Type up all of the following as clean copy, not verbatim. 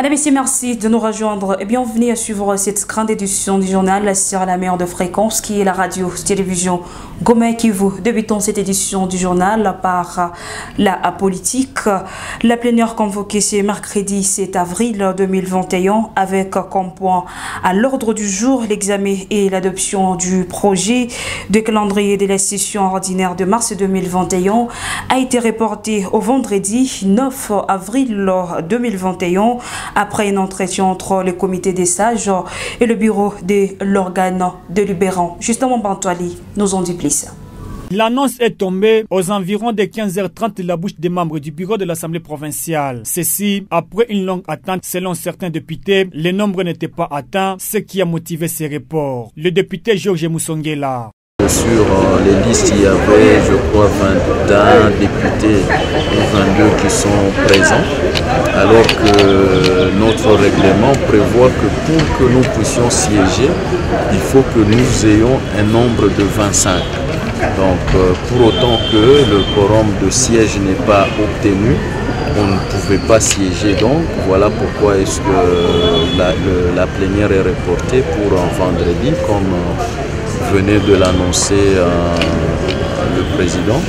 Madame et messieurs, merci de nous rejoindre et bienvenue à suivre cette grande édition du journal sur la meilleure de fréquence qui est la radio-télévision Goma Kivu. Débutons cette édition du journal par la politique. La plénière convoquée ce mercredi 7 avril 2021 avec comme point à l'ordre du jour l'examen et l'adoption du projet de calendrier de la session ordinaire de mars 2021 a été reporté au vendredi 9 avril 2021 après un entretien entre le comité des sages et le bureau de l'organe délibérant. Justement, Bantouali nous en dit plus. L'annonce est tombée aux environs de 15h30 de la bouche des membres du bureau de l'Assemblée provinciale. Ceci, après une longue attente selon certains députés, le nombre n'était pas atteint, ce qui a motivé ces reports. Le député Georges Moussongela. Sur les listes, il y avait, je crois, 21 députés ou 22 qui sont présents, alors que notre règlement prévoit que pour que nous puissions siéger, il faut que nous ayons un nombre de 25. Donc, pour autant que le quorum de siège n'est pas obtenu, on ne pouvait pas siéger. Donc, voilà pourquoi est-ce que la plénière est reportée pour un vendredi, comme venait de l'annoncer le président.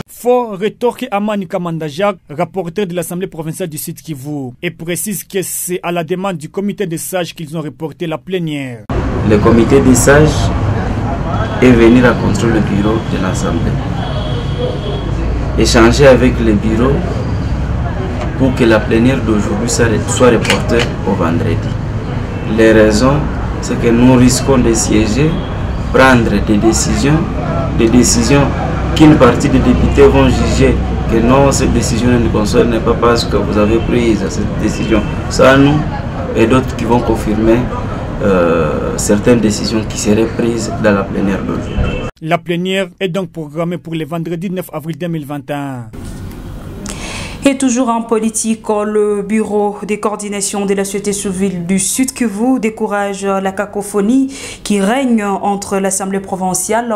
Faut rétorquer Amani Kamandajak, rapporteur de l'Assemblée provinciale du Sud Kivu, et précise que c'est à la demande du comité des sages qu'ils ont reporté la plénière. Le comité des sages est venu rencontrer le bureau de l'Assemblée, échanger avec le bureau pour que la plénière d'aujourd'hui soit reportée au vendredi. Les raisons, c'est que nous risquons de siéger, prendre des décisions qu'une partie des députés vont juger que non, cette décision ne nous concerne pas parce que vous avez pris cette décision. Ça, nous, et d'autres qui vont confirmer certaines décisions qui seraient prises dans la plénière d'aujourd'hui. La plénière est donc programmée pour le vendredi 9 avril 2021. Et toujours en politique, le bureau de coordination de la société civile du Sud Kivu décourage la cacophonie qui règne entre l'Assemblée provinciale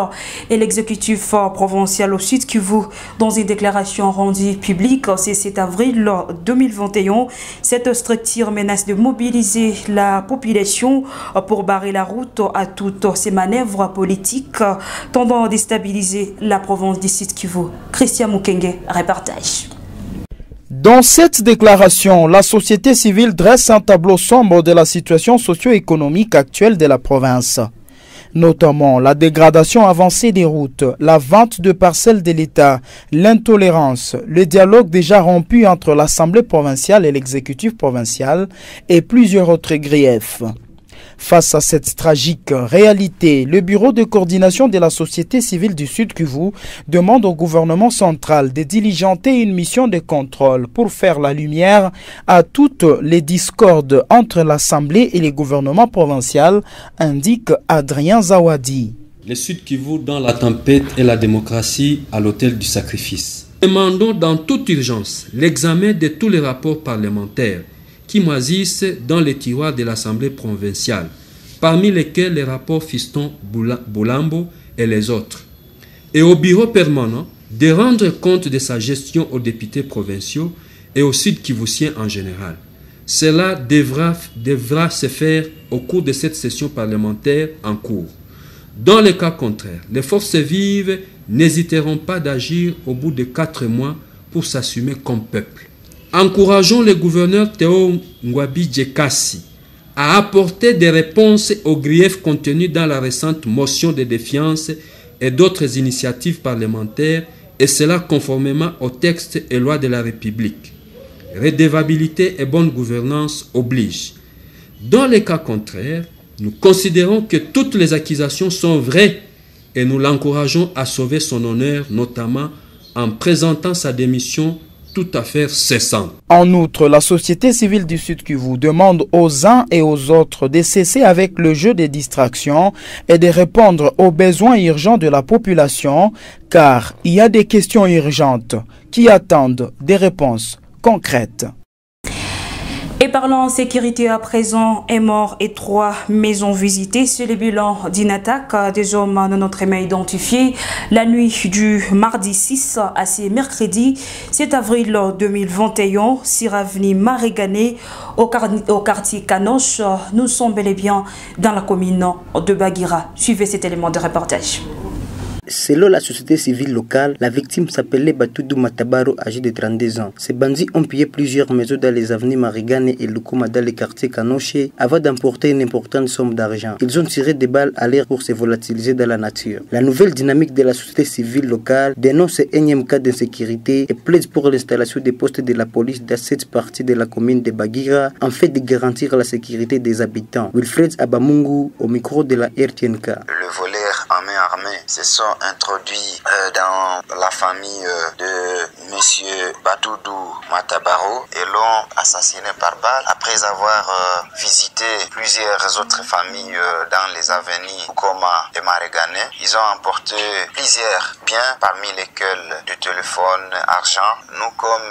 et l'exécutif provincial au Sud Kivu. Dans une déclaration rendue publique ce 7 avril 2021, cette structure menace de mobiliser la population pour barrer la route à toutes ces manœuvres politiques tendant à déstabiliser la province du Sud Kivu. Christian Mukenge, reportage. Dans cette déclaration, la société civile dresse un tableau sombre de la situation socio-économique actuelle de la province. Notamment la dégradation avancée des routes, la vente de parcelles de l'État, l'intolérance, le dialogue déjà rompu entre l'Assemblée provinciale et l'exécutif provincial et plusieurs autres griefs. Face à cette tragique réalité, le bureau de coordination de la société civile du Sud Kivu demande au gouvernement central de diligenter une mission de contrôle pour faire la lumière à toutes les discordes entre l'Assemblée et les gouvernements provinciaux, indique Adrien Zawadi. Le Sud Kivu dans la tempête et la démocratie à l'autel du sacrifice. Demandons dans toute urgence l'examen de tous les rapports parlementaires qui moisissent dans les tiroirs de l'Assemblée provinciale, parmi lesquels les rapports Fiston Boulambo et les autres. Et au bureau permanent de rendre compte de sa gestion aux députés provinciaux et aux Sud-Kivusiens en général. Cela devra se faire au cours de cette session parlementaire en cours. Dans le cas contraire, les forces vives n'hésiteront pas d'agir au bout de 4 mois pour s'assumer comme peuple. Encourageons le gouverneur Théo Ngwabi Djekasi à apporter des réponses aux griefs contenus dans la récente motion de défiance et d'autres initiatives parlementaires, et cela conformément aux textes et lois de la République. Redevabilité et bonne gouvernance obligent. Dans les cas contraires, nous considérons que toutes les accusations sont vraies et nous l'encourageons à sauver son honneur, notamment en présentant sa démission tout à fait cessante. En outre, la société civile du Sud Kivu demande aux uns et aux autres de cesser avec le jeu des distractions et de répondre aux besoins urgents de la population, car il y a des questions urgentes qui attendent des réponses concrètes. Et parlant sécurité à présent, un mort et 3 maisons visitées. C'est le bilan d'une attaque des hommes non autrement identifiés la nuit du mardi 6 à ce mercredi 7 avril 2021 sur avenue Marégané au quartier Canoche. Nous sommes bel et bien dans la commune de Bagira. Suivez cet élément de reportage. Selon la société civile locale, la victime s'appelait Batoudou Matabaro, âgé de 32 ans. Ces bandits ont pillé plusieurs maisons dans les avenues Marigane et Lukuma dans le quartier Kanoche avant d'emporter une importante somme d'argent. Ils ont tiré des balles à l'air pour se volatiliser dans la nature. La nouvelle dynamique de la société civile locale dénonce ce énième cas d'insécurité et plaide pour l'installation des postes de la police dans cette partie de la commune de Bagira en fait de garantir la sécurité des habitants. Wilfred Abamungu au micro de la RTNK. Le voleur à main armée se sont introduits dans la famille de monsieur Batoudou Matabaro et l'ont assassiné par balle après avoir visité plusieurs autres familles dans les avenues Ukoma et Marégané. Ils ont emporté plusieurs biens parmi lesquels du téléphone, argent. Nous comme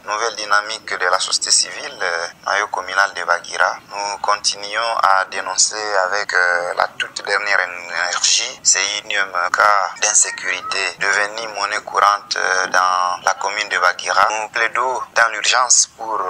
nouvelle dynamique de la société civile, maillot communal de Bagira, nous continuons à dénoncer avec la toute dernière énergie ces énièmes cas d'insécurité devenu monnaie courante dans la commune de Bagira. Nous plaidons dans l'urgence pour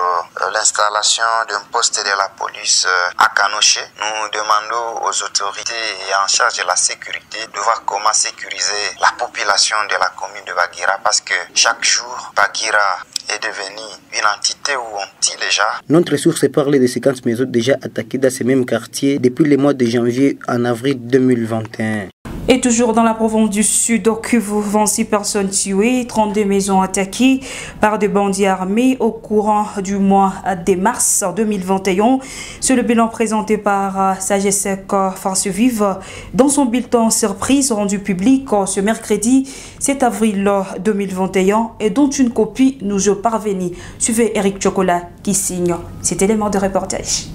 l'installation d'un poste de la police à Kanoche. Nous demandons aux autorités en charge de la sécurité de voir comment sécuriser la population de la commune de Bagira parce que chaque jour Bagira est devenue une entité où on tire déjà. Notre source parle de 50 maisons déjà attaquées dans ces mêmes quartiers depuis le mois de janvier en avril 2021. Et toujours dans la province du Sud, au Kivu, 26 personnes tuées, 32 maisons attaquées par des bandits armés au courant du mois de mars 2021. C'est le bilan présenté par Sagesec Force Vive dans son bulletin surprise rendu public ce mercredi 7 avril 2021 et dont une copie nous est parvenue. Suivez Eric Chocolat qui signe cet élément de reportage.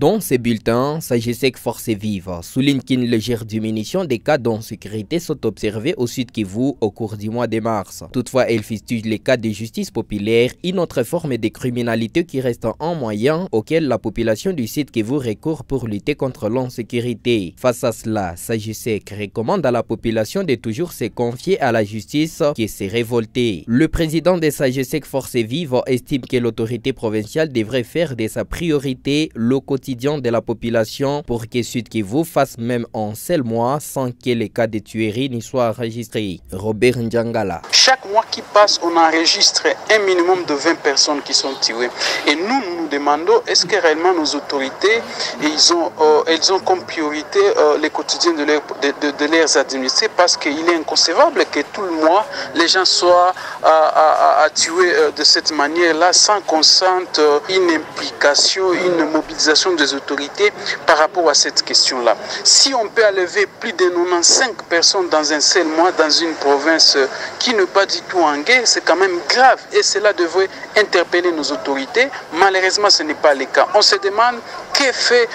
Dans ces bulletins, Sagesec Force Vive souligne qu'une légère diminution des cas d'insécurité sont observés au Sud Kivu au cours du mois de mars. Toutefois, elle fustige les cas de justice populaire, une autre forme de criminalité qui reste un moyen auquel la population du Sud Kivu recourt pour lutter contre l'insécurité. Face à cela, Sagesec recommande à la population de toujours se confier à la justice qui s'est révoltée. Le président de Sagesec Force Vive estime que l'autorité provinciale devrait faire de sa priorité le quotidien de la population pour que Sud Kivu fasse même en seul mois sans que les cas de tuerie n'y soient enregistrés. Robert Ndjangala. Chaque mois qui passe, on enregistre un minimum de 20 personnes qui sont tuées. Et nous demandons, est-ce que réellement nos autorités, elles ont comme priorité les quotidiens de leurs administrés, parce qu'il est inconcevable que tout le mois, les gens soient à tuer de cette manière-là sans qu'on sente une implication, une mobilisation des autorités par rapport à cette question-là. Si on peut enlever plus de 95 personnes dans un seul mois dans une province qui n'est pas du tout en guerre, c'est quand même grave et cela devrait interpeller nos autorités. Malheureusement, ce n'est pas le cas. On se demande que fait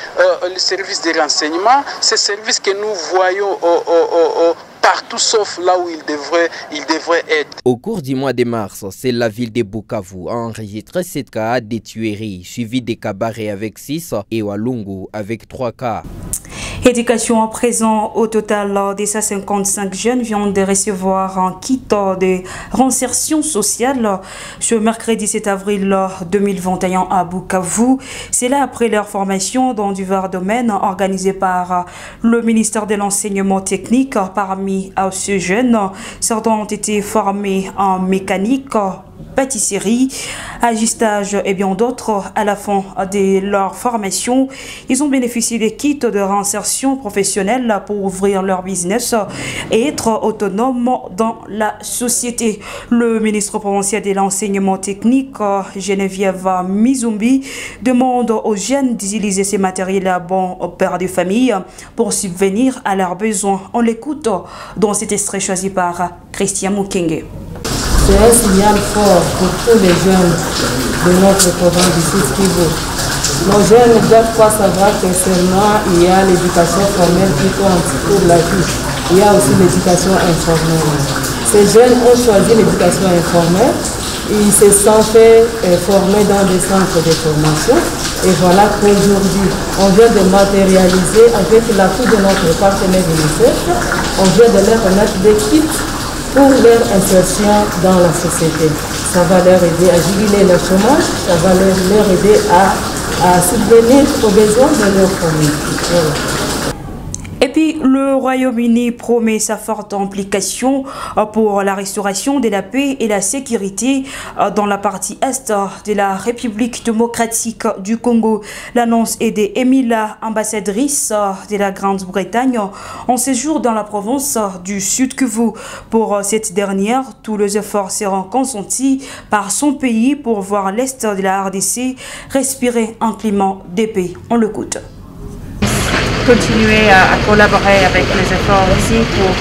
le service de renseignement, ce service que nous voyons partout sauf là où il devrait être. Au cours du mois de mars, c'est la ville de Bukavu a enregistré 7 cas de tueries, suivi des Kabaré avec 6 et Walungu avec 3 cas. Éducation à présent, au total, des 155 jeunes viennent de recevoir un kit de réinsertion sociale ce mercredi 7 avril 2021 à Bukavu. C'est là après leur formation dans divers domaines organisés par le ministère de l'enseignement technique. Parmi ces jeunes, certains ont été formés en mécanique, pâtisserie, ajustage et bien d'autres. À la fin de leur formation, ils ont bénéficié des kits de réinsertion professionnelle pour ouvrir leur business et être autonomes dans la société. Le ministre provincial de l'enseignement technique, Geneviève Mizumbi, demande aux jeunes d'utiliser ces matériels à bon père de famille pour subvenir à leurs besoins. On l'écoute dans cet extrait choisi par Christian Mukenge. C'est un signal fort pour tous les jeunes de notre province du Sud Kivu. Nos jeunes ne doivent pas savoir que seulement il y a l'éducation formelle plutôt pour la vie. Il y a aussi l'éducation informelle. Ces jeunes ont choisi l'éducation informelle Ils se sont fait former dans des centres de formation. Et voilà qu'aujourd'hui, on vient de matérialiser avec l'appui de notre partenaire UNICEF, on vient de leur remettre des kits pour leur insertion dans la société. Ça va leur aider à juguler le chômage, ça va leur aider à subvenir aux besoins de leur famille. Voilà. Et puis, le Royaume-Uni promet sa forte implication pour la restauration de la paix et la sécurité dans la partie est de la République démocratique du Congo. L'annonce est d'Emila, ambassadrice de la Grande-Bretagne, en séjour dans la province du Sud-Kivu. Pour cette dernière, tous les efforts seront consentis par son pays pour voir l'est de la RDC respirer un climat de paix. On l'écoute. Continuer à collaborer avec les efforts ici pour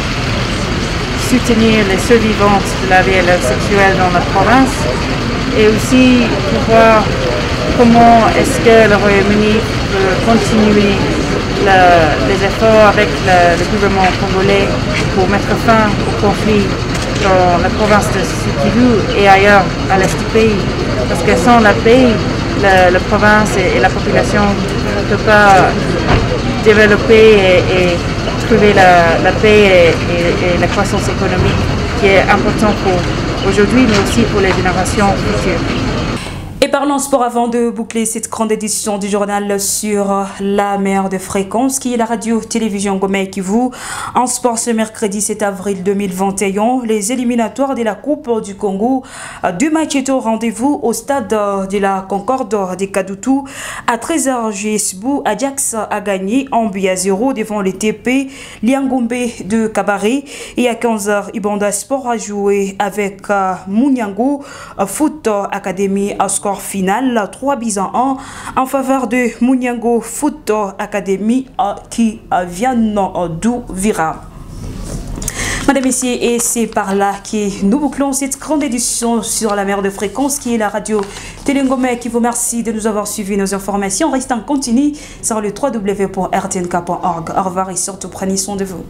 soutenir les survivantes de la violence sexuelle dans la province et aussi pour voir comment est-ce que le Royaume-Uni peut continuer les efforts avec le gouvernement congolais pour mettre fin au conflit dans la province de Sud-Kivu et ailleurs à l'est du pays. Parce que sans la paix, la province et la population ne peuvent pas développer et trouver la paix et la croissance économique qui est importante pour aujourd'hui, mais aussi pour les générations futures. Et parlons sport avant de boucler cette grande édition du journal sur la mer de fréquence qui est la radio-télévision Gomé Kivu. En sport ce mercredi 7 avril 2021, les éliminatoires de la Coupe du Congo. Deux matchs étaient au rendez-vous au stade de la Concorde de Kadutu. À 13h, GSBou Ajax a gagné 1-0 devant les TP Liangombe de Kabaré. Et à 15h, Ibanda Sport a joué avec Mouniango Foot Academy à score final 3-1 en faveur de Mouniango Foot Academy qui vient d'Ouvira. Madame, Messieurs, et c'est par là que nous bouclons cette grande édition sur la mer de fréquence qui est la radio Télé-Ngomé qui vous remercie de nous avoir suivi nos informations. Restez en continu sur le www.rtnk.org. Au revoir et surtout prenez soin de vous.